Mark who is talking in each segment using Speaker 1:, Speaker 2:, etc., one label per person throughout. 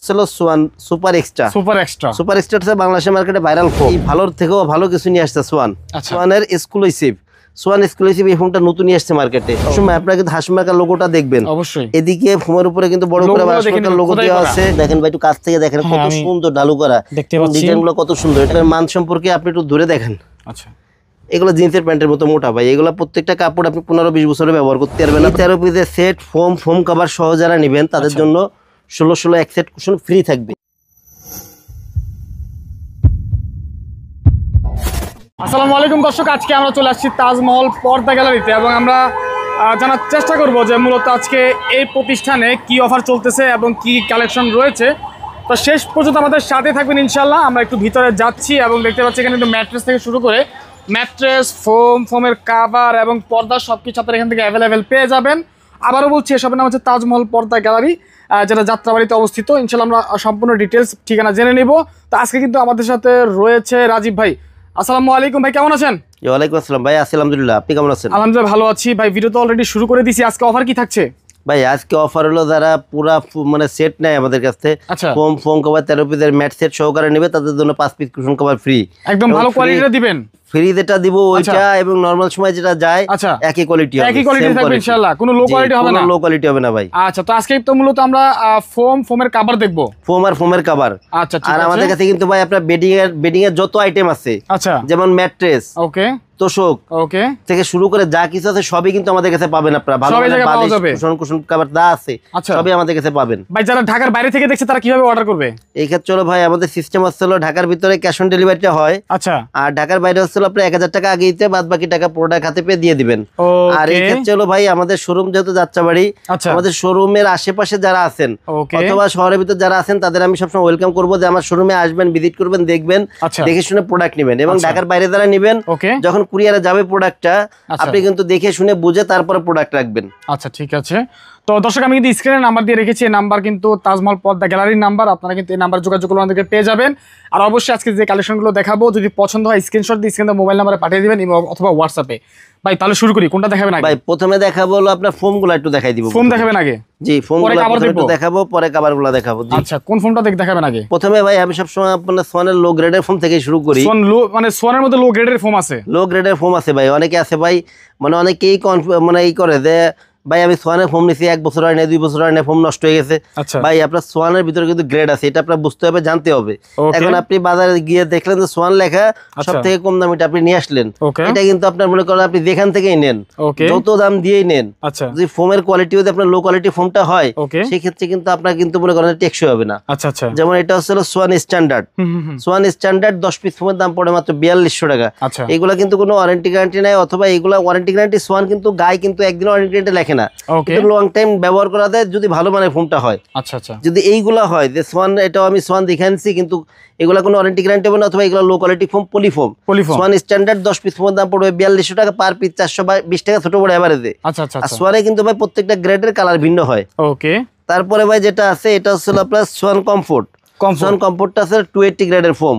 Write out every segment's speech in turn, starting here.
Speaker 1: ছিল Schwann super extra. Super extra বাংলাদেশের মার্কেটে ভাইরাল ফোন, ভালোর থেকেও ভালো কিছু নিয়ে আসছে সোয়ান। সোয়ানের এক্সক্লুসিভ সোয়ান এক্সক্লুসিভ এই ফোনটা নতুন নিয়ে আসছে মার্কেটে। সময় আপনারা কিন্তু হাসিমার্কার লোগোটা দেখবেন অবশ্যই। এদিকে ফোনের উপরে কিন্তু বড় করে হাসিমার্কার লোগো দেওয়া আছে। দেখেন ভাই একটু কাছ থেকে দেখেন কত সুন্দর ঢালু করা, ডিজাইনগুলো কত সুন্দর। এটার মান সম্পর্কে আপনি একটু দূরে দেখেন। আচ্ছা, এগুলো জিন্সের প্যান্টের মতো মোটা ভাই। এগুলো প্রত্যেকটা কাপড় আপনি 15-20 বছরে ব্যবহার করতে পারবেন। 13 পিসের সেট ফোম কভার সহ যারা নেবেন তাদের জন্য 16 এক সেট কুশন ফ্রি থাকবে।
Speaker 2: আসসালামু আলাইকুম দর্শক, আজকে আমরা চলে আসছি তাজমহল পর্দা গ্যালারিতে এবং আমরা জানার চেষ্টা করব যে মূলত আজকে এই প্রতিষ্ঠানে কি অফার চলতেছে এবং কি কালেকশন রয়েছে। তো শেষ পর্যন্ত আমাদের সাথে থাকবেন ইনশাল্লাহ। আমরা একটু ভিতরে যাচ্ছি এবং দেখতে পাচ্ছি এখানে কিন্তু ম্যাট্রেস থেকে শুরু করে ম্যাট্রেস, ফোমের কাভার এবং পর্দা সব কিছু আপনারা এখান থেকে অ্যাভেলেবেল পেয়ে যাবেন। আবারও বলছি, এসবের নাম হচ্ছে তাজমহল পর্দা গ্যালারি, যেটা যাত্রাবাড়িতে অবস্থিত। ইনশাল্লাহ আমরা সম্পূর্ণ ডিটেলস ঠিকানা জেনে নিব। তো আজকে কিন্তু আমাদের সাথে রয়েছে রাজীব ভাই। আসসালামু আলাইকুম ভাই, কেমন আছেন?
Speaker 1: ওয়ালাইকুম আসসালাম ভাই, আছি আলহামদুলিল্লাহ। আপনি কেমন আছেন?
Speaker 2: আলহামদুলিল্লাহ ভালো আছি ভাই। ভিডিও তো অলরেডি শুরু করে দিয়েছি, আজকে অফার কি থাকছে?
Speaker 1: ভাই আজকে অফার হলো যারা পুরা মানে সেট নেয় আমাদের কাছ থেকে, ফোম কভার 13 পিসের ম্যাট সেট সহকারে নেবে তাদের জন্য 5 পিস কুশন কভার ফ্রি।
Speaker 2: একদম ভালো কোয়ালিটিটা দিবেন।
Speaker 1: ফ্রি যেটা দিব ওইটা এবং নরমাল সময় যেটা যায় একই কোয়ালিটি হবে,
Speaker 2: একই কোয়ালিটি থাকবে ইনশাআল্লাহ। কোনো লো কোয়ালিটি হবে না,
Speaker 1: কোনো লো কোয়ালিটি হবে না ভাই।
Speaker 2: আচ্ছা, তো আজকে তো মূলত আমরা ফোমের কভার দেখব,
Speaker 1: ফোমের কভার। আচ্ছা, আর আমাদের কাছে কিন্তু ভাই আপনার বেডিং এর যত আইটেম আছে, আচ্ছা, যেমন ম্যাট্রেস, ওকে, তোশক, ওকে, থেকে শুরু করে যা কিছু আছে সবই কিন্তু আমাদের কাছে পাবেন। আপনারা ভালো কুশন কভার যা আছে সবই আমাদের কাছে পাবেন।
Speaker 2: ভাই যারা ঢাকার বাইরে থেকে দেখছে তারা কিভাবে অর্ডার করবে?
Speaker 1: এই ক্ষেত্রে হলো ভাই আমাদের সিস্টেম হচ্ছে ঢাকার ভিতরে ক্যাশ অন ডেলিভারিটা হয়। আচ্ছা, আর ঢাকার বাইরে হচ্ছে আপনি 1000 টাকা আগে দিতে, বাদ বাকি টাকা প্রোডাক্ট হাতে পেয়ে দিয়ে দিবেন। আর এই ক্ষেত্রে হলো ভাই আমাদের শোরুম যেহেতু যাত্রাবাড়ি, আমাদের শোরুমের আশেপাশে যারা আছেন অথবা শহরের ভিতরে যারা আছেন তাদের আমি সবসময় ওয়েলকাম করবো যে আমার শোরুমে আসবেন, ভিজিট করবেন, দেখবেন, দেখে শুনে প্রোডাক্ট নেবেন। এবং ঢাকার বাইরে যারা নেবেন, যখন কুরিয়ারে যাবে প্রোডাক্টটা আপনি কিন্তু দেখে শুনে বুঝে তারপরে প্রোডাক্ট রাখবেন।
Speaker 2: আচ্ছা, ঠিক আছে। তো দর্শক আমি কিন্তু স্ক্রিনে নাম্বার দিয়ে রেখেছি, এই নাম্বার কিন্তু তাজমহল পর্দা গ্যালারির নাম্বার। আপনারা কিন্তু এই নাম্বার যোগাযোগ করলে আমাদেরকে পেয়ে যাবেন। আর অবশ্যই আজকে যে কালেকশনগুলো দেখাবো যদি পছন্দ হয় স্ক্রিনশট দিয়ে স্ক্রিনে মোবাইল নাম্বারে পাঠিয়ে দিবেন অথবা হোয়াটসঅ্যাপে। ভাই তাহলে শুরু করি, কোনটা দেখাবেন আগে?
Speaker 1: ভাই প্রথমে দেখাবো হলো আপনার ফোমগুলো একটু দেখাই দিব।
Speaker 2: ফোম দেখাবেন আগে?
Speaker 1: জি, ফোমগুলো একটু দেখাবো, পরে কভারগুলো দেখাবো।
Speaker 2: আচ্ছা, কোন ফোমটা দেখাবেন আগে?
Speaker 1: প্রথমে ভাই আমি সবসময় আপনার সোয়ানের লো গ্রেডের ফোম থেকে শুরু করি।
Speaker 2: সোয়ান লো মানে সোয়ানের মধ্যে লো গ্রেডের ফোম আছে? লো গ্রেডের ফোম আছে ভাই, অনেকে আছে ভাই, মানে অনেকেই মানে এই করে যে ভাই আমি সোয়ানের ফোম নিছি 1 বছর হয় না, 2 বছর হয় না, ফোম নষ্ট হয়ে গেছে। ভাই আপনার সোয়ানের ভিতরে কিন্তু গ্রেড আছে, এটা আপনার বুঝতে হবে, জানতে হবে। এখন আপনি বাজারে গিয়ে দেখলেন যে সোয়ান লেখা সব থেকে কম দাম, এটা আপনি নিয়ে আসলেন, এটা কিন্তু আপনার মনে করেন আপনি যেখান থেকেই নেন, যত দাম দিয়েই নেন, যদি ফোমের কোয়ালিটি যদি আপনার লো কোয়ালিটি ফোমটা হয় সেই ক্ষেত্রে কিন্তু আপনার কিন্তু মনে করেন টেকসই হবে না। যেমন এটা হচ্ছে Swan standard. Swan standard 10 piece ফোমের দাম পড়ে মাত্র 4200 টাকা। এগুলা কিন্তু কোনো ওয়ারেন্টি গ্যারান্টি নাই, অথবা এগুলা ওয়ারেন্টি গ্যারান্টি সোয়ান কিন্তু গায়ে কিন্তু একদিন ওয়ারেন্টি গ্যারান্টি লেখে না, লং টাইম ব্যবহার করা যায় যদি ভালো মানের ফোনটা হয়। আচ্ছা আচ্ছা, যদি এইগুলা হয় যে সোয়ান, এটাও আমি সোয়ান দেখাচ্ছি, কিন্তু এগুলা কোনো ওয়ারেন্টি গ্যারান্টি হবে না, অথবা এগুলো low quality foam, polyfoam. Swan standard 10 piece ফোমের দাম পড়বে 4200 টাকা পার পিস, 420 টাকা ছোট বড় এভারেজে। আচ্ছা আচ্ছা, আর সোয়ানে কিন্তু ভাই প্রত্যেকটা গ্রেডের কালার ভিন্ন হয়। ওকে, তারপরে ভাই যেটা আছে এটা হচ্ছে আপনার সোয়ান কমফোর্ট। সোয়ান কমফোর্টটা আছে 280 গ্রেডের ফোম।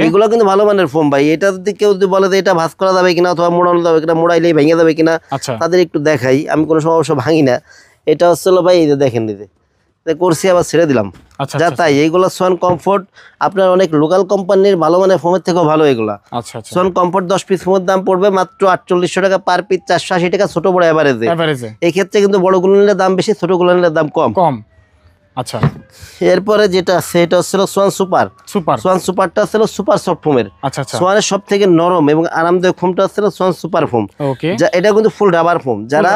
Speaker 2: এগুলো কিন্তু ভালো মানের ফোম ভাই। এটা যদি কেউ যদি বলে যে এটা ভাঁজ করা যাবে কিনা অথবা মোড়ানো যাবে কিনা, মোড়াইলেই ভেঙে যাবে কিনা, তাদের একটু দেখাই। আমি কোনো সময় অবশ্য ভাঙি না। এটা হচ্ছে ভাই এই যে দেখেন, এই যে করছি আবার ছেড়ে দিলাম, যা তাই। এইগুলো সোয়ান কমফোর্ট আপনার অনেক লোকাল কোম্পানির ভালো মানের ফোমের থেকেও ভালো এগুলা। সোয়ান কমফোর্ট 10 পিস ফোমের দাম পড়বে মাত্র 4800 টাকা পার পিস, 480 টাকা ছোট বড় এভারেজে। এই ক্ষেত্রে কিন্তু বড় গুলো নিলে দাম বেশি, ছোট গুলো নিলে দাম কম। আচ্ছা, এরপরে যেটা আছে এটা হচ্ছে সোয়ান সুপার। সোয়ান সুপারটা হচ্ছে সুপার সফট ফোমের। আচ্ছা আচ্ছা, সোয়ানের সব থেকে নরম এবং আরামদায়ক ফোমটা হচ্ছে সোয়ান সুপার ফোম। এটা কিন্তু ফুল রাবার ফোম। যারা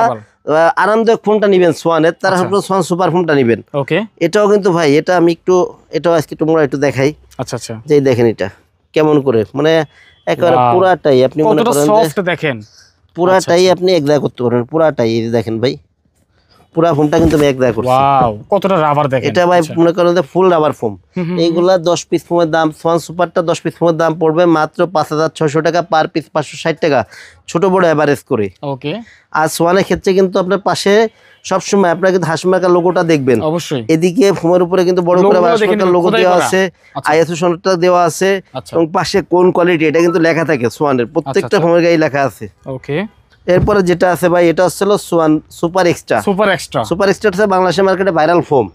Speaker 2: আরামদায়ক ফোনটা নিবেন সোয়ানের, তারা সোয়ান সুপার ফোনটা নিবেন। ওকে, এটাও কিন্তু ভাই, এটা আমি এটাও আজকে তোমরা একটু দেখাই। আচ্ছা আচ্ছা, যে দেখেন এটা কেমন করে, মানে একেবারে পুরাটাই আপনি মনে করেন দেখেন, পুরাটাই আপনি এক জায়গা করতে পারবেন, পুরাটাই দেখেন ভাই, পুরা ফোমটা কিন্তু এক জায়গা করছে। ওয়াও, কতটা রাবার দেখেন। এটা ভাই মনে করেন যে ফুল রাবার ফোম। এইগুলা 10 পিস ফোমের দাম, সোয়ান সুপারটা 10 পিস ফোমের দাম পড়বে মাত্র 5600 টাকা পার পিস, 560 টাকা ছোট বড় এভারেজ করে। ওকে, আর সোয়ানের ক্ষেত্রে কিন্তু আপনার পাশে সবসময় আপনার কিন্তু হাসিমার্কার লোগোটা দেখবেন অবশ্যই। এদিকে ফোমের উপরে কিন্তু বড় করে হাসিমার্কার লোগো দেওয়া আছে, আইএসও সনদটা দেওয়া আছে, এবং পাশে কোন কোয়ালিটি এটা কিন্তু লেখা থাকে সোয়ানের প্রত্যেকটা ফোমের গায়ে লেখা আছে। ওকে,
Speaker 1: এরপরে যেটা আছে ভাই এটা হচ্ছে Schwann super extra. Super extra হচ্ছে বাংলাদেশের মার্কেটে ভাইরাল ফোম।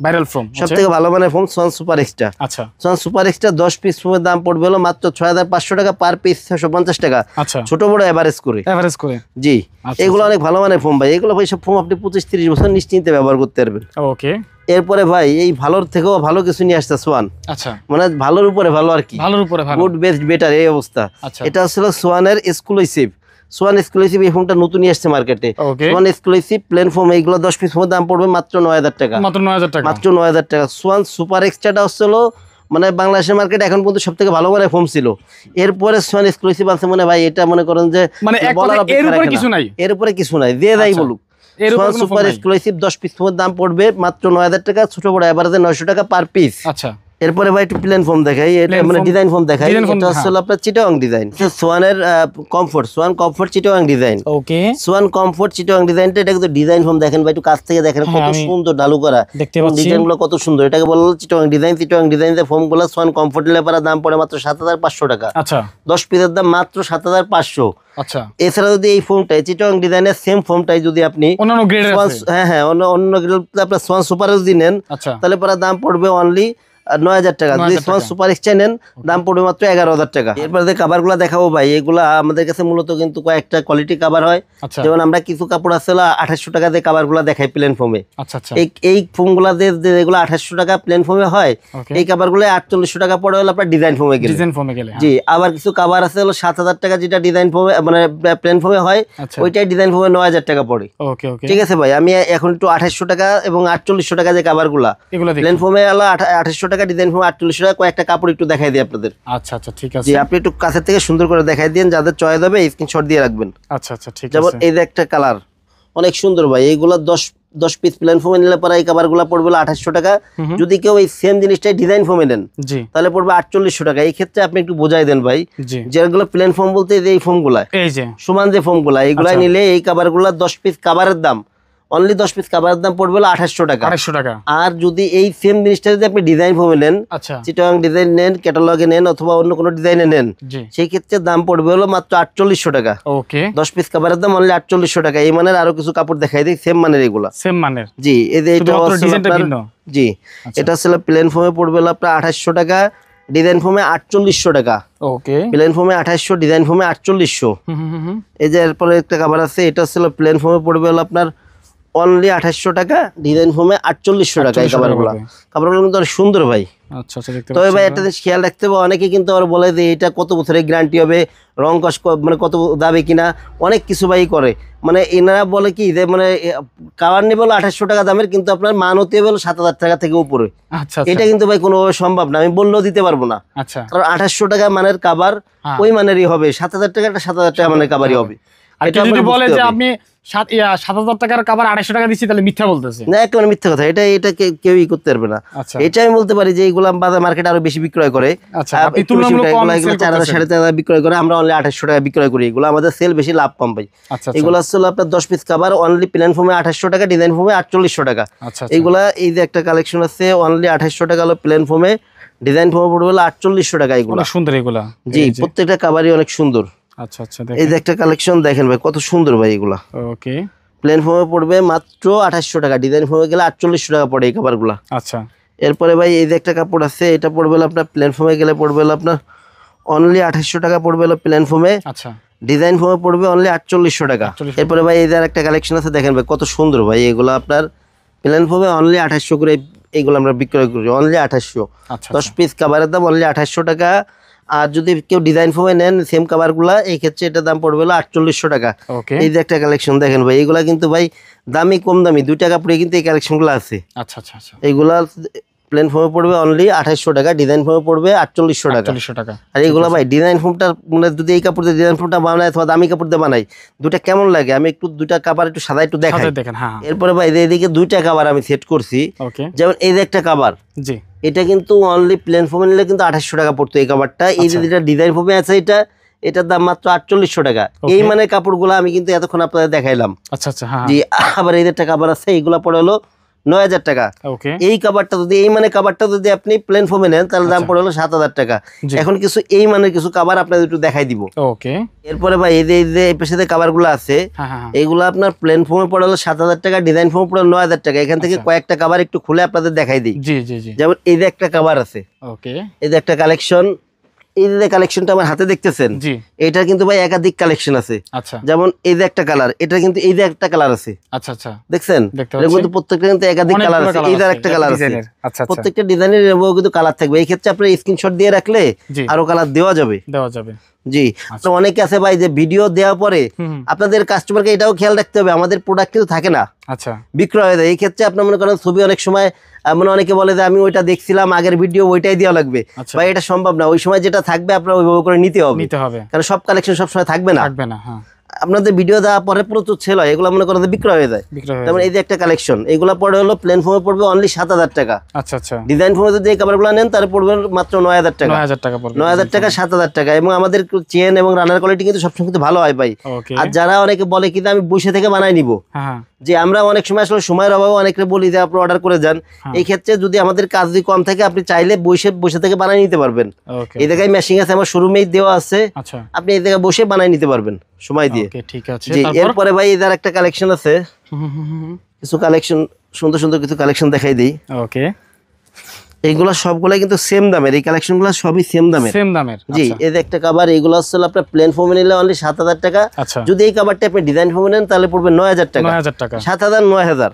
Speaker 1: সবথেকে ভালো মানের ফোম সোয়ান সুপার এক্সট্রা।
Speaker 2: আচ্ছা,
Speaker 1: সোয়ান সুপার এক্সট্রা 10 পিস ফোমের দাম পড়বে হলো মাত্র 6500 টাকা পার পিস, 650 টাকা।
Speaker 2: আচ্ছা,
Speaker 1: ছোট বড় এভারেজ করে জি। এগুলো অনেক ভালো মানের ফোম ভাই, এগুলো ভাই সব ফোম আপনি 25-30 বছর নিশ্চিন্তে ব্যবহার করতে পারবেন।
Speaker 2: ওকে।
Speaker 1: এরপরে ভাই এই ভালোর থেকেও ভালো কিছু নিয়ে আসছে সোয়ান।
Speaker 2: আচ্ছা,
Speaker 1: মানে ভালোর উপরে ভালো আর কি, গুড বেস্ট বেটার এই অবস্থা। এটা হচ্ছে সোয়ানের এক্সক্লুসিভ। সোয়ান এক্সক্লুসিভ এই ফোনটা নতুন আসছে মার্কেটে। সোয়ান এক্সক্লুসিভ প্লেন ফোম, এইগুলো 10 পিস ফোমের দাম পড়বে মাত্র 9000 টাকা। মাত্র 9000 টাকা। সোয়ান সুপার এক্সট্রাটা হচ্ছে মানে বাংলাদেশের মার্কেটে এখন পর্যন্ত সব থেকে ভালো মানের ফোম ছিল। এরপরে সোয়ান এক্সক্লুসিভ আছে মানে ভাই এটা মনে করেন যে এর উপরে কিছু নাই, দিয়ে যাই বলুক। সোয়ান সুপার এক্সক্লুসিভ 10 পিস ফোমের দাম পড়বে মাত্র 9000 টাকা, ছোট বড় এভারেজে 900 টাকা পার পিস।
Speaker 2: আচ্ছা,
Speaker 1: এরপরে ভাই একটু প্লেন ফোম দেখাই, এটা মানে ডিজাইন ফোম দেখাই। এটা হচ্ছে আপনার চিটাগাং ডিজাইন, সোয়ানের comfort, Swan comfort Chittagong design.
Speaker 2: Okay,
Speaker 1: Swan comfort Chittagong ডিজাইনটা, এটা কিন্তু ডিজাইন ফোম দেখেন ভাই, একটু কাছ থেকে দেখেন কত সুন্দর ঢালু করা, ডিজাইনগুলো কত সুন্দর। এটাকে বলা হলো চিটাগাং ডিজাইন। চিটাগাং ডিজাইনের ফোমগুলো সোয়ান কমফোর্ট লেপার দাম পড়ে মাত্র 7500 টাকা।
Speaker 2: আচ্ছা,
Speaker 1: 10 পিসের দাম মাত্র 7500।
Speaker 2: আচ্ছা,
Speaker 1: এছাড়া যদি এই ফোমটাই চিটাগাং ডিজাইনের সেম ফোমটাই যদি আপনি
Speaker 2: অন্যান্য গ্রেডের আছে,
Speaker 1: হ্যাঁ অন্য গ্রেড আপনার সোয়ান সুপারও যদি নেন, তাহলে পরে দাম পড়বে অনলি 9000 টাকা। যদি সোয়ান সুপার এক্সচেঞ্জ নেন দাম পড়বে মাত্র 11000 টাকা। এরপরে যে কাভার গুলা দেখাবো ভাই, এগুলা আমাদের কাছে মূলত কিন্তু কয়েকটা কোয়ালিটি কাভার হয়। যেমন আমরা কিছু কাপড় আছে 2800 টাকা দিয়ে কাভার গুলা দেখাই প্লেন ফোমে। এই ফোম গুলা যেগুলো 2800 টাকা প্লেন ফোমে হয়, এই কাভার গুলো 4800 টাকা পড়ে হলো আপনার ডিজাইন ফোমে গেলে। জি, আবার কিছু কাভার আছে 7000 টাকা, যেটা ডিজাইন ফোমে মানে প্লেন ফোমে হয়, ওইটাই ডিজাইন ফোমে 9000 টাকা পড়ে। ঠিক আছে ভাই, আমি এখন একটু 2800 টাকা এবং 4800 টাকা যে কাভার গুলা প্লেন ফোমে 2800 টাকা, ডিজাইন ফোম 4800 টাকা, কয়েকটা কাপড় একটু দেখাই দিই আপনাদের।
Speaker 2: আচ্ছা, ঠিক আছে।
Speaker 1: জি, আপনি একটু কাছে থেকে সুন্দর করে দেখাই দিন, যাদের চয়েস হবে স্ক্রিনশট দিয়ে রাখবেন।
Speaker 2: আচ্ছা, ঠিক আছে।
Speaker 1: যেমন এই যে একটা কালার অনেক সুন্দর ভাই, এইগুলা 10 পিস প্লেন ফোমে নিলে পরে এই কাভার গুলা পড়বে 2800 টাকা। যদি কেউ এই সেম জিনিসটাই ডিজাইন ফোমে নেন তাহলে পড়বে 4800 টাকা। এই ক্ষেত্রে আপনি একটু বোঝাই দেন ভাই, যেগুলো প্লেন ফোম বলতে এই ফোম গুলা, এই যে সমান যে ফোম গুলা, এইগুলা নিলে এই কাভার গুলা 10 পিস কাভারের দাম অনলি 10 পিস কাভারের দাম পড়বে 2800 টাকা। আর যদি এই সেম জিনিসটা যদি আপনি ডিজাইন ফোমে নেন, চিটাগাং ডিজাইন নেন, ক্যাটালগে নেন, অথবা অন্য কোনো ডিজাইনে নেন, সেই ক্ষেত্রে দাম পড়বে হলো মাত্র 4800 টাকা। ওকে, 10 পিস কাভারের দাম অনলি 4800 টাকা। এই মানের আরো কিছু কাপড় দেখাই দিই সেম মানের, এগুলা সেম মানের। জি, এই যে এটা জি, এটা হচ্ছে প্লেন ফোমে পড়বে হলো আপনার 2800 টাকা, ডিজাইন ফোমে 4800 টাকা। ওকে, প্লেন ফোমে 2800, ডিজাইন ফোমে 4800। এই যে এরপরে একটা কাভার আছে, এটা হচ্ছে প্লেন ফোমে পড়বে হলো আপনার অনলি 2800 টাকা, ডিজাইন ফোমে 4800 টাকা। এই কাভারগুলো কিন্তু অনেক সুন্দর ভাই। আচ্ছা, তবে ভাই একটা জিনিস খেয়াল রাখতে হবে, অনেকে কিন্তু আবার বলে যে এটা কত বছরের গ্যারান্টি হবে, রং কস মানে কত দাবে কিনা, অনেক কিছু ভাই করে। মানে এনারা বলে কি যে মানে কাভার নিবে হলো 2800 টাকা দামের, কিন্তু আপনার মান হতে হবে 7000 টাকা থেকে উপরে। এটা কিন্তু ভাই কোনোভাবে সম্ভব না, আমি বললেও দিতে পারবো না। কারণ 2800 টাকা মানের কাভার ওই মানেরই হবে, 7000 টাকা 7000 টাকা মানের কাভারই হবে।
Speaker 2: এটা যদি বলে যে আপনি 7000 টাকার কাভার 250 টাকা দিচ্ছি, তাহলে মিথ্যা বলতেছে।
Speaker 1: না, একেবারে মিথ্যা কথা, এটা কেউই করতে পারবে না। এটা আমি বলতে পারি যে এইগুলা বাজার মার্কেটে আরো বেশি বিক্রয় করে, 4000-4500 বিক্রয় করে, আমরা অনলি 2800 টাকা বিক্রয় করি। এগুলো আমাদের সেল বেশি, লাভ কম পাই। এগুলো আসলে আপনার 10 পিস কাভার অনলি প্লেন ফোমে 2800 টাকা, ডিজাইন ফোমে 4800 টাকা। এইগুলা এই যে একটা কালেকশন আছে অনলি 2800 টাকা হলো প্লেন ফোমে, ডিজাইন ফোমে পড়বে হলো 4800 টাকা। এগুলো সুন্দর, এগুলা জি প্রত্যেকটা কাভারই অনেক সুন্দর। আচ্ছা, এই যে একটা কালেকশন দেখেন ভাই, কত সুন্দর ভাই এগুলা। ওকে, প্লেন ফোমে পড়বে মাত্র 2800 টাকা, ডিজাইন ফোমে গেলে 4800 টাকা পড়ে এই কাভারগুলা। আচ্ছা, এরপরে ভাই এই যে একটা কাপড় আছে, এটা পড়বে হলো আপনার প্লেন ফোমে গেলে পড়বে হলো আপনার অনলি 2800 টাকা পড়বে হলো প্লেন ফোমে। আচ্ছা, ডিজাইন ফোমে পড়বে অনলি 4800 টাকা। এরপরে ভাই এই যে একটা কালেকশন আছে দেখেন ভাই, কত সুন্দর ভাই এগুলো, আপনার প্লেন ফোমে অনলি 2800 করে এইগুলো আমরা বিক্রয় করি, অনলি 2800। 10 পিস কাভারের দাম অনলি 2800 টাকা। আর যদি কেউ ডিজাইন ফোমে নেন সেম কাভারগুলা, এই ক্ষেত্রে এটার দাম পড়বে হলো 4800 টাকা। এই যে একটা কালেকশন দেখেন ভাই, এইগুলা কিন্তু ভাই দামি কম দামি 2 টাকা পড়ে কিন্তু এই কালেকশনগুলো আছে। আচ্ছা, এইগুলা প্লেন ফোমে পড়বে অনলি 2800 টাকা, ডিজাইন ফোমে পড়বে 4800 টাকা। আর এইগুলা ভাই ডিজাইন ফোমটা মানে যদি এই কাপড় দিয়ে ডিজাইন ফোমটা বানায় অথবা দামি কাপড় দিয়ে বানাই, দুটা কেমন লাগে আমি একটু দুটা কাভার একটু সাদা একটু দেখাই। এরপরে ভাই এইদিকে 2টা কাভার আমি সেট করছি, যেমন এই যে একটা কাভার, জি এটা কিন্তু অনলি প্লেন ফোমে নিলে কিন্তু 2800 টাকা পড়তো এই কাভারটা। এই যে যেটা ডিজাইন ফোমে আছে এটার দাম মাত্র 4800 টাকা। এই মানে কাপড়গুলো আমি কিন্তু এতক্ষণ আপনাদের দেখাইলাম। আচ্ছা, জি। আবার এই যে একটা কাভার আছে, এইগুলা পড়ে হলো 9,000 টাকা। এই কভারটা যদি এই মানে কভারটা যদি আপনি প্লেন ফোমে নেন তাহলে দাম পড়ে হলো 7,000 টাকা। এখন কিছু এই মানের কিছু কভার আপনাদের একটু দেখাই দিব। এরপরে ভাই এই যে এই পাশে কভার গুলো আছে এইগুলো আপনার প্লেন ফোমে পড়ে হলো 7,000 টাকা, ডিজাইন ফোমে পড়ে 9,000 টাকা। এখান থেকে কয়েকটা কভার একটু খুলে আপনাদের দেখাই দিই। যেমন এই যে একটা কভার আছে, এই যে একটা কালেকশন, এই যে কালেকশনটা আমার হাতে দেখতেছেন, এটা কিন্তু ভাই একাধিক কালেকশন আছে। যেমন এই যে একটা কালার, এটা কিন্তু এই যে একটা কালার আছে, দেখছেন কিন্তু প্রত্যেকটা কিন্তু একাধিক কালার আছে। এই যে একটা কালার আছে, প্রত্যেকটা ডিজাইনের কিন্তু কালার থাকবে। এই ক্ষেত্রে আপনি স্ক্রিনশট দিয়ে রাখলে আরো কালার দেওয়া যাবে। জি, অনেকে আছে ভাই যে ভিডিও দেওয়ার পরে আপনাদের কাস্টমারকে এটাও খেয়াল রাখতে হবে আমাদের প্রোডাক্ট কিন্তু থাকে না, বিক্রয় হয়ে যায়। এই ক্ষেত্রে আপনার মনে করেন ছবি অনেক সময় মানে অনেকে বলে যে আমি ওইটা দেখছিলাম আগের ভিডিও, ওইটাই দেওয়া লাগবে। ভাই এটা সম্ভব না, ওই সময় যেটা থাকবে আপনার ওইভাবে করে নিতে হবে, কারণ সব কালেকশন সবসময় থাকবে না। আপনাদের ভিডিও দেওয়া পরে প্রচুর সেল হয়, এগুলো মনে করেন বিক্রয় হয়ে যায়। যেমন এই যে একটা কালেকশন, এগুলো পড়ে হলো প্লেন ফর্মে পড়বে অনলি 7,000 টাকা। ডিজাইন ফর্মে যদি এই কাভারগুলো নেন তাহলে পড়বে মাত্র 9,000 টাকা। 9,000 টাকা 7,000 টাকা। এবং আমাদের চেন এবং রানার কোয়ালিটি কিন্তু সবসময় কিন্তু ভালো হয় ভাই। আর যারা অনেকে বলে কিন্তু আমি বসে থেকে বানাই নিব, যে আমরা অনেক সময় আসলে সময়ের অভাবে অনেকে বলি যে আপনি অর্ডার করে যান। এই ক্ষেত্রে যদি আমাদের কাজ যদি কম থাকে আপনি চাইলে বসে থেকে বানাই নিতে পারবেন। এই জায়গায় মেশিং আছে, আমার শোরুমেই দেওয়া আছে, আপনি এই জায়গায় বসে বানাই নিতে পারবেন সময় দিয়ে। এরপরে ভাই এদের একটা কালেকশন আছে, কিছু কালেকশন সুন্দর সুন্দর কিছু কালেকশন দেখাই দিই। এইগুলা সবগুলাই কিন্তু সেম দামের, এই কালেকশনগুলো সবই সেম দামের। জি, এই যে একটা কভার, এইগুলো হচ্ছে আপনার প্লেন ফর্মে নিলে অনলি 7,000 টাকা। যদি এই কভারটা আপনি ডিজাইন ফর্মে নেন তাহলে পড়বে 9,000 টাকা। 7,000 9,000।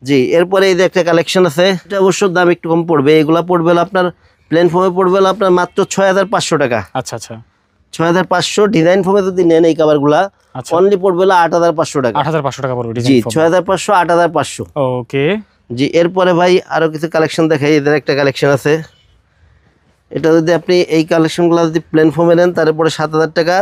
Speaker 1: জি, এরপরে এই যে একটা কালেকশন আছে, এটা অবশ্য দাম একটু কম পড়বে। এগুলা পড়বে আপনার প্লেন ফর্মে পড়বে আপনার মাত্র 6,500 টাকা। 6,500। ডিজাইন ফর্মে যদি নেন এই কভারগুলা অনলি পড়বে 8,500 টাকা। 8,500 টাকা পড়বে। জি, 6,500 8,500। জি, এরপরে ভাই আরো কিছু কালেকশন দেখাই। এদের একটা কালেকশন আছে, এটা যদি আপনি এই কালেকশনগুলো যদি প্লেন ফর্মে নেন তাহলে পড়ে 7,000 টাকা।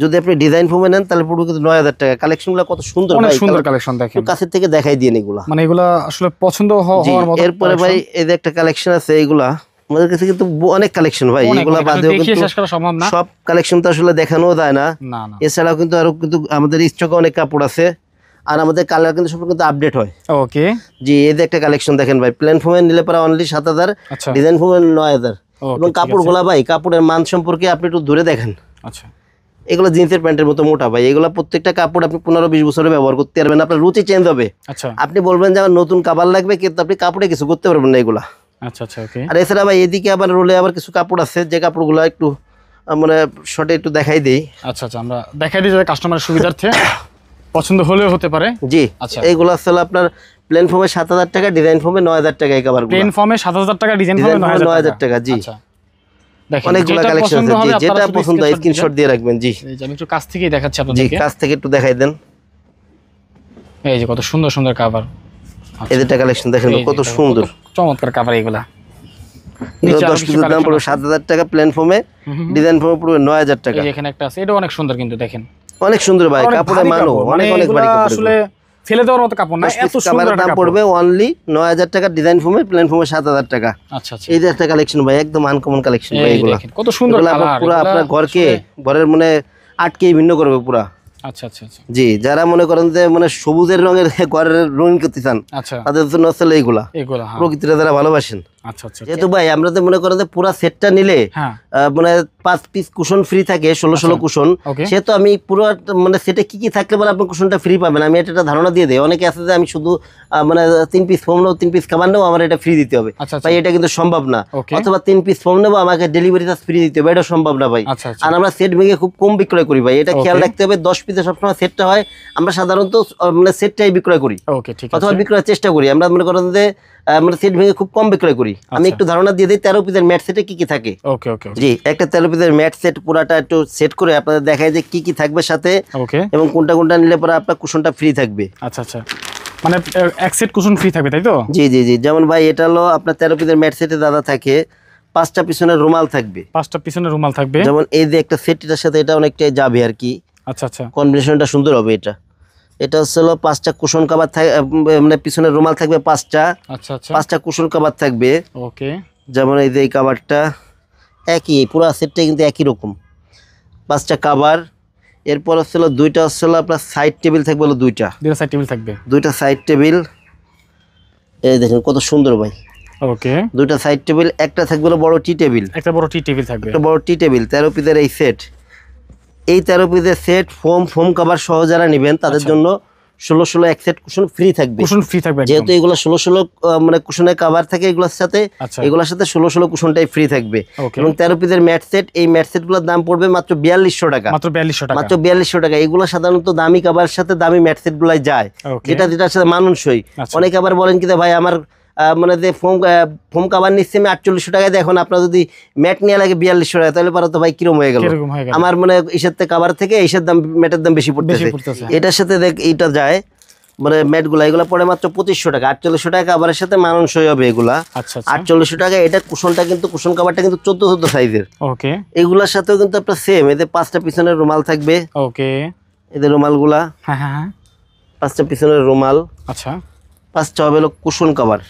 Speaker 1: যদি আপনি ডিজাইন ফর্মে নেন তাহলে পড়বে কিন্তু 9,000 টাকা। কালেকশনগুলো কত সুন্দর, অনেক সুন্দর কালেকশন দেখেন, কাছের থেকে দেখাই দিন এগুলা, মানে এগুলা আসলে পছন্দ হওয়ার মতো। এরপরে ভাই এই যে একটা কালেকশন আছে, এইগুলা আমাদের কাছে কিন্তু অনেক কালেকশন ভাই, এগুলা বাদেও কিন্তু সব কালেকশন তো আসলে দেখানো যায় না। এছাড়াও কিন্তু আরো কিন্তু আমাদের স্টকে অনেক কাপড় আছে, আর আমাদের কালার কিন্তু সব কিন্তু আপডেট হয়। জি, এই যে একটা কালেকশন দেখেন ভাই, প্লেন ফর্মে নিলে পরে অনলি 7,000, ডিজাইন ফর্মে 9,000। এবং কাপড়গুলা ভাই, কাপড়ের মান সম্পর্কে আপনি একটু দূরে দেখেন। এগুলো জিন্সের প্যান্টের মতো মোটা ভাই, এগুলো প্রত্যেকটা কাপড় আপনি 15-20 বছরে ব্যবহার করতে পারবেন, আপনার রুচি চেঞ্জ হবে। আপনি বলবেন যে আমার নতুন কাপড় লাগবে, কিন্তু আপনি কাপড়ে কিছু করতে পারবেন না এগুলা। আর এছাড়া ভাই এদিকে আবার রোলে আবার কিছু কাপড় আছে, যে কাপড়গুলো একটু মানে শর্টে একটু দেখাই দেই। আমরা দেখাই দিই যাতে কাস্টমারের সুবিধার্থে পছন্দ হলেও হতে পারে। জি, এইগুলো আসলে আপনার প্লেন ফর্মে 7,000 টাকা, ডিজাইন ফর্মে 9,000 টাকা। এই কভারগুলো প্লেন ফর্মে 7,000 টাকা, ডিজাইন ফর্মে 9,000 টাকা। জি, অনেকগুলো কালেকশন আছে, যেটা পছন্দ হয় স্ক্রিনশট দিয়ে রাখবেন। জি, আমি একটু কাছ থেকেই দেখাচ্ছি আপনাদেরকে। কাছ থেকে একটু দেখাই দেন। এই যে কত সুন্দর সুন্দর কভার, এই যে কালেকশন দেখেন কত সুন্দর চমৎকার কভার। এগুলা 10 পিসের দাম পড়বে 7,000 টাকা, প্লেন ফর্মে, ডিজাইন ফর্মে পড়বে 9,000 টাকা। এই যে এখানে একটা আছে, এটা অনেক সুন্দর, কিন্তু দেখেন অনেক সুন্দর ভাই, কাপড়ের মানও অনেক অনেক ভারী কাপড়, আসলে ফেলে দেওয়ার মতো কাপড় না, এত সুন্দর দাম পড়বে অনলি 9,000 টাকা, ডিজাইন ফর্মে, প্লেন ফর্মে 7,000 টাকা। এই যে একটা কালেকশন ভাই, একদম আনকমন কালেকশন ভাই, এগুলো কত সুন্দর কালার, পুরো আপনার ঘরের মানে আটকেই ভিন্ন করবে পুরা। জি, যারা মনে করেন যে মানে সবুজের রঙের ঘরের রঙিন করতে চান তাদের জন্য আসলে এইগুলা প্রকৃতিটা যারা ভালোবাসেন। যেহেতু ভাই আমরা তো মনে করেন যে পুরা সেটটা নিলে মানে 5 পিস কুশন ফ্রি থাকে, 16 কুশন। সেহেতু আমি পুরো মানে সেটে কি কি থাকলে পরে আপনি কুশনটা ফ্রি পাবেন, আমি এটা ধারণা দিয়ে দেই। অনেকে আছে যে আমি শুধু মানে 3 পিস ফোম নেবো, 3 পিস খাবার নেবো, আমার এটা ফ্রি দিতে হবে ভাই, এটা কিন্তু সম্ভব না। অথবা 3 পিস ফোম নেবো, আমাকে ডেলিভারি চার্জ ফ্রি দিতে হবে, এটা সম্ভব না ভাই। আর আমরা সেট ভেঙে খুব কম বিক্রয় করি ভাই, এটা খেয়াল রাখতে হবে। 10 পিসে সবসময় সেটটা হয়, আমরা সাধারণত মানে সেটটাই বিক্রয় করি অথবা বিক্রয়ের চেষ্টা করি। আমরা মনে করেন যে আমরা সেট ভেঙে খুব কম বিক্রয় করি। আমি একটু ধারণা দিয়ে দিই 13 পিসের ম্যাট সেটে কি কি থাকে। জি, একটা 13 পিসের ম্যাট সেট পুরাটা একটু সেট করে আপনাদের দেখায় যে কি কি থাকবে সাথে, এবং কোনটা কোনটা নিলে পরে আপনার কুশনটা ফ্রি থাকবে। মানে এক সেট কুশন ফ্রি থাকবে, তাই তো? জি জি জি, যেমন ভাই এটা হলো আপনার 13 পিসের ম্যাট সেটে দাদা থাকে 5টা পিছনের রুমাল থাকবে, 5টা পিছনের রুমাল থাকবে। যেমন এই যে একটা সেট, এটার সাথে এটা অনেকটাই যাবে আর কি। কম্বিনেশনটা সুন্দর হবে। এটা হচ্ছে 5টা কুশন কভার থাকে, মানে পিছনের রুমাল থাকবে 5টা। 5টা কুশন কভার থাকবে। যেমন এই যে এই কভারটা একই, পুরো সেটটা কিন্তু একই রকম, 5টা কভার। এরপর হচ্ছে 2টা হচ্ছে আপনার সাইড টেবিল থাকবে, 2টা সাইড টেবিল থাকবে, 2টা সাইড টেবিল। এই দেখেন কত সুন্দর ভাই।
Speaker 2: ওকে,
Speaker 1: দুইটা সাইড টেবিল, একটা থাকবে বড় টি টেবিল,
Speaker 2: একটা বড় টি টেবিল থাকবে,
Speaker 1: একটা বড় টি টেবিল। 13 পিসের এই সেট, এই 13 পিসের সেট ফোম কভার সহ যারা নেবেন তাদের জন্য 16 এক সেট কুশন ফ্রি থাকবে।
Speaker 2: কুশন ফ্রি থাকবে,
Speaker 1: যেহেতু এগুলো 16 মানে কুশনের কভার থাকে এগুলোর সাথে, এগুলোর সাথে 16 কুশনটাই ফ্রি থাকবে। এবং 13 পিসের ম্যাট সেট, এই ম্যাট সেটগুলোর দাম পড়বে মাত্র 4200 টাকা।
Speaker 2: মাত্র 4200 টাকা,
Speaker 1: মাত্র 4200 টাকা। এগুলো সাধারণত দামি কভারের সাথে দামি ম্যাট সেটগুলাই যায়, যেটার সাথে মানানসই। অনেকে আবার বলেন কি ভাই আমার মানে যে ফোম কাভার নিচ্ছে আমি 4800 টাকায় দেয়, এখন আপনার যদি ম্যাট নিয়ে লাগে 4200 টাকা, তাহলে পরে তো ভাই কিরম হয়ে গেল। আমার মানে ইসের থেকে কাভার থেকে ইসের দাম, ম্যাটের দাম বেশি পড়তেছে। এটার সাথে দেখ এইটা যায় মানে ম্যাটগুলা, এগুলো পড়ে মাত্র 2500 টাকা। 4800 টাকা কাভারের সাথে মানানসই হবে এগুলা। 4800 টাকা। এটা কুশনটা কিন্তু, কুশন কাভারটা কিন্তু 14 সাইজের।
Speaker 2: ওকে,
Speaker 1: এগুলোর সাথেও কিন্তু আপনার সেম, এদের 5টা পিছনের রুমাল থাকবে।
Speaker 2: ওকে,
Speaker 1: এদের রুমালগুলা, হ্যাঁ হ্যাঁ 5টা পিছনের রুমাল। আচ্ছা, 5টা হবে কুশন কাভার।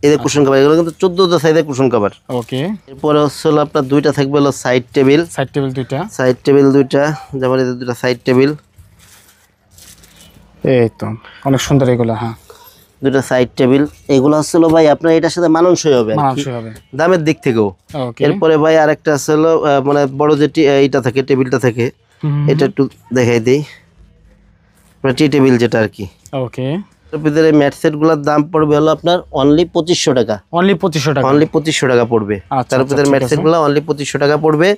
Speaker 1: এদের কুশন কাভার, এগুলো কিন্তু 14 সাইজের কুশন কাভার। ওকে, এরপরে হচ্ছে আপনার দুইটা থাকবে সাইড টেবিল। সাইড টেবিল দুইটা, সাইড টেবিল দুইটা, যেমন এদের দুইটা সাইড টেবিল।
Speaker 2: এই তো অনেক সুন্দর এগুলো। হ্যাঁ,
Speaker 1: দুইটা সাইড টেবিল। এগুলো হচ্ছে ভাই আপনার এটার সাথে মানানসই হবে দামের দিক থেকেও। এরপরে ভাই আরেকটা আছে মানে বড় যে এইটা থাকে, টেবিলটা থাকে, এটা একটু দেখাই দিই। টি টেবিল যেটা আর কি। ওকে, ভিতরে ম্যাট সেট গুলোর দাম পড়বে হলো আপনার অনলি 2500 টাকা। অনলি 2500 টাকা, অনলি 2500 টাকা পড়বে। তার ভিতরে ম্যাট সেট গুলো অনলি 2500 টাকা পড়বে।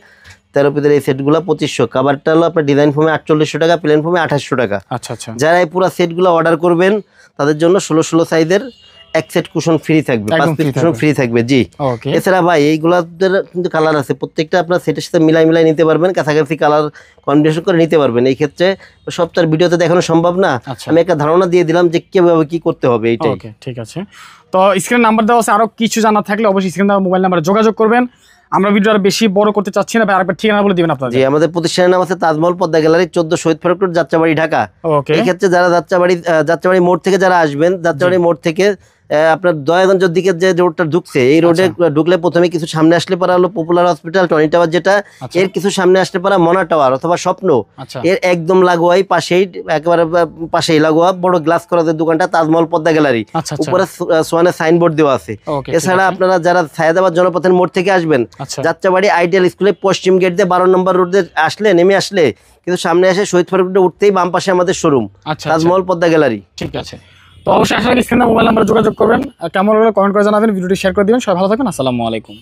Speaker 1: 13 পিসের এই সেটগুলো 2500। কাভারটা হলো আপনার ডিজাইন ফোমে 4800 টাকা, প্লেন ফোমে 2800 টাকা। আচ্ছা আচ্ছা। যারা এই পুরো সেটগুলো অর্ডার করবেন তাদের জন্য 16 সাইজের এক সেট কুশন ফ্রি থাকবে, 5 পিস কুশন ফ্রি থাকবে। জি, এছাড়া ভাই এইগুলোদের কিন্তু কালার আছে, প্রত্যেকটা আপনার সেটের সাথে মিলাই নিতে পারবেন, কাছাকাছি কালার কম্বিনেশন করে নিতে পারবেন। এই ক্ষেত্রে সবটার ভিডিওতে দেখানো সম্ভব না, আমি একটা ধারণা দিয়ে দিলাম যে কিভাবে কি করতে হবে এইটাই।
Speaker 2: ওকে, ঠিক আছে। তো স্ক্রিন নাম্বার দেওয়া আছে, আরো কিছু জানার থাকলে অবশ্যই স্ক্রিন দেওয়া মোবাইল নাম্বারে যোগাযোগ করবেন। আমরা ভিডিও আর বেশি বড় করতে চাচ্ছি না ভাই, আরেকবার ঠিকানা বলে দিবেন আপনাদের।
Speaker 1: জি, আমাদের প্রতিষ্ঠানের নাম আছে তাজমহল পদ্মা গ্যালারি, 14 শহীদ ফারুক রোড, যাত্রাবাড়ি, ঢাকা। এই ক্ষেত্রে যারা যাত্রাবাড়ি মোড় থেকে যারা আসবেন, যাত্রাবাড়ি মোড় থেকে আপনার দয়াগঞ্জের দিকে যে রোডটা ঢুকছে, এই রোডে ঢুকলে প্রথমে কিছু সামনে আসলে পারা হলো পপুলার হসপিটাল, টনি টাওয়ার যেটা, এর কিছু সামনে আসলে পারা মনা টাওয়ার অথবা স্বপ্ন, এর একদম লাগোয়াই পাশেই, একেবারে পাশেই লাগোয়া বড় গ্লাস করা যে দোকানটা তাজমহল পদ্মা গ্যালারি, উপরে সোয়ানের সাইনবোর্ড দেওয়া আছে। এছাড়া আপনারা যারা সায়েদাবাদ জনপথের মোড় থেকে আসবেন, যাত্রাবাড়ি আইডিয়াল স্কুলের পশ্চিম গেট দিয়ে 12 নম্বর রোডে আসলে, নেমে আসলে কিন্তু সামনে এসে শহীদ ফারুক রোডে উঠতেই বাম পাশে আমাদের শোরুম, তাজমহল পদ্মা গ্যালারি। ঠিক আছে, তো অবশ্যই আশা করি স্ক্রিনে মোবাইল নাম্বারে যোগাযোগ করবেন। কেমন হলো কমেন্ট করে জানাবেন, ভিডিওটি শেয়ার করে দিবেন। সবাই ভালো থাকবেন, আসসালামু আলাইকুম।